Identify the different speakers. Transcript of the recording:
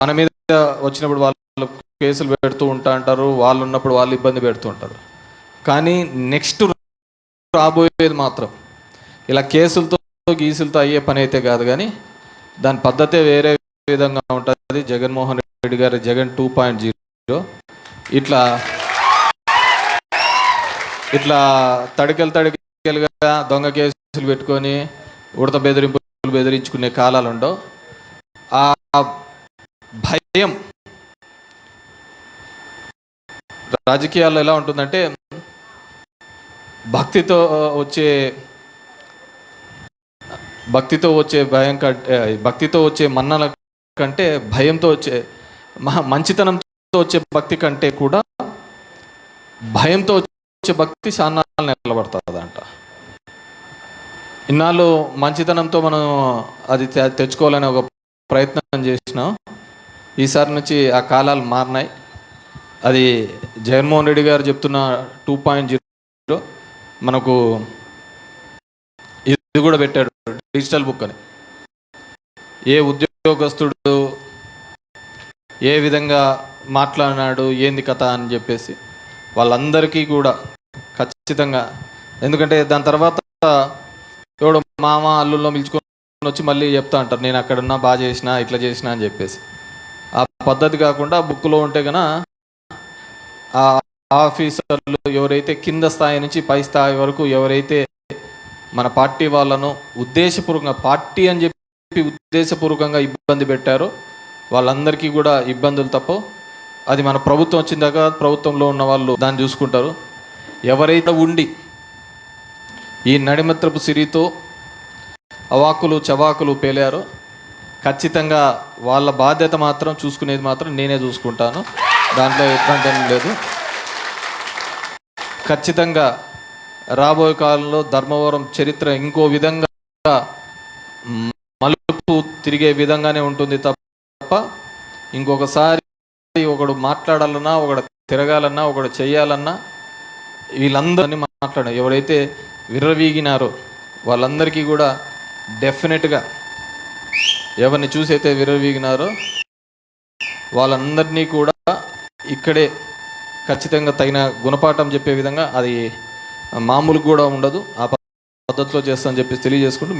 Speaker 1: మన మీద వచ్చినప్పుడు వాళ్ళు కేసులు పెడుతూ అంటారు, వాళ్ళు ఉన్నప్పుడు వాళ్ళు ఇబ్బంది పెడుతూ ఉంటారు. కానీ నెక్స్ట్ రాబోయేది మాత్రం ఇలా కేసులతో గీసులతో అయ్యే పని అయితే కాదు, కానీ దాని పద్ధతే వేరే విధంగా ఉంటుంది. జగన్మోహన్ రెడ్డి గారి జగన్ 2.0 ఇట్లా ఇట్లా తడికెలుగా దొంగ కేసులు పెట్టుకొని ఉడత బెదిరింపులు బెదిరించుకునే కాలాలు ఉండవు. ఆ భయం రాజకీయాల్లో ఎలా ఉంటుందంటే, భక్తితో వచ్చే భయం కంటే, భక్తితో వచ్చే మన్నల కంటే భయంతో వచ్చే మంచితనంతో వచ్చే భక్తి కంటే కూడా భయంతో వచ్చే భక్తి శానాలు నిలబడుతుందంట. ఇన్నాళ్ళు మంచితనంతో మనం అది తెచ్చుకోవాలని ఒక ప్రయత్నం చేసినాం. ఈసారి నుంచి ఆ కాలాలు మారినాయి. అది జగన్మోహన్ రెడ్డి గారు చెప్తున్న 2.0 మనకు ఇది కూడా పెట్టాడు, డిజిటల్ బుక్ అని. ఏ ఉద్యోగస్తుడు ఏ విధంగా మాట్లాడినాడు, ఏంది కథ అని చెప్పేసి వాళ్ళందరికీ కూడా ఖచ్చితంగా. ఎందుకంటే దాని తర్వాత ఎవడు మామ అల్లుల్లో పిలుచుకొని వచ్చి మళ్ళీ చెప్తా అంటారు, నేను అక్కడున్నా బాగా చేసినా ఇట్లా చేసినా అని చెప్పేసి. ఆ పద్ధతి కాకుండా బుక్లో ఉంటే కనుక ఆ ఆఫీసర్లు ఎవరైతే కింద స్థాయి నుంచి పై స్థాయి వరకు ఎవరైతే మన పార్టీ వాళ్ళను ఉద్దేశపూర్వకంగా పార్టీ అని చెప్పి ఉద్దేశపూర్వకంగా ఇబ్బంది పెట్టారో వాళ్ళందరికీ కూడా ఇబ్బందులు తప్ప. అది మన ప్రభుత్వం వచ్చిందాక ప్రభుత్వంలో ఉన్న వాళ్ళు దాన్ని చూసుకుంటారు. ఎవరైతే ఉండి ఈ నడిమత్రపు సిరితో అవాకులు చవాకులు పేలారో ఖచ్చితంగా వాళ్ళ బాధ్యత మాత్రం చూసుకునేది మాత్రం నేనే చూసుకుంటాను. దాంట్లో ఎట్లాంటి లేదు. ఖచ్చితంగా రాబోయే కాలంలో ధర్మవరం చరిత్ర ఇంకో విధంగా మలుపు తిరిగే విధంగానే ఉంటుంది తప్ప ఇంకొకసారి ఒకడు మాట్లాడాలన్నా, ఒకడు తిరగాలన్నా, ఒకడు చెయ్యాలన్నా వీళ్ళందరినీ మాట్లాడారు. ఎవరైతే విర్రవీగినారో వాళ్ళందరికీ కూడా డెఫినెట్గా ఎవరిని చూసి అయితే విర్రవీగినారో వాళ్ళందరినీ కూడా ఇక్కడే ఖచ్చితంగా తగిన గుణపాఠం చెప్పే విధంగా, అది మామూలు కూడా ఉండదు, ఆ పద్ధతిలో చేస్తామని చెప్పేసి తెలియజేసుకుంటూ